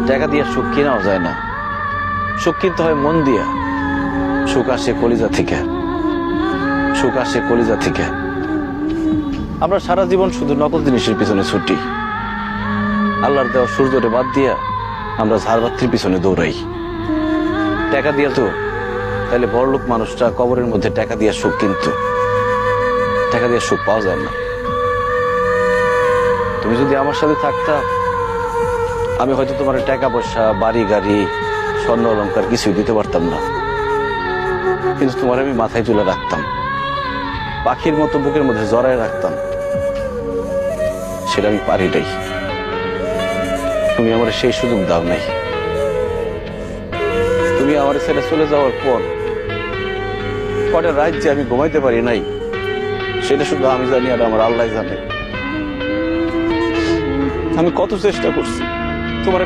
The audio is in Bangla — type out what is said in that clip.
টাকা দিয়ে সুখ কেনাও যায় না, সুখ কিনতে হয় মন দিয়া। সুখ আসে কলিজা থেকে, সুখ আসে কলিজা থেকে। আমরা সারা জীবন শুধু নকল জিনিসের পিছনে ছুটি, আল্লাহর দেওয়া সূর্যরে বাদ দিয়া আমরা ঝাড়বাতির পিছনে দৌড়াই। টাকা দিয়ে তো তাহলে বড়লোক মানুষটা কবরের মধ্যে টাকা দিয়ে সুখ কিনতো, টাকা দিয়ে সুখ পাওয়া যায় না। তুমি যদি আমার সাথে থাকতা, আমি হয়তো তোমার টাকা পয়সা, বাড়ি গাড়ি, স্বর্ণ অলংকার কিছুই দিতে পারতাম না, কিন্তু তোমার আমি মাথায় তুলে রাখতাম, পাখির মতো বুকের মধ্যে জড়ায় রাখতাম। সেটা আমি পারি নাই, তুমি আমার সেই সুযোগ দাও নাই। তুমি আমার ছেড়ে চলে যাওয়ার পর কটা রাত যে আমি ঘুমাইতে পারি নাই, সেটা শুধু আমি জানি আর আমার আল্লাহ জানে। আমি কত চেষ্টা করছি তোমার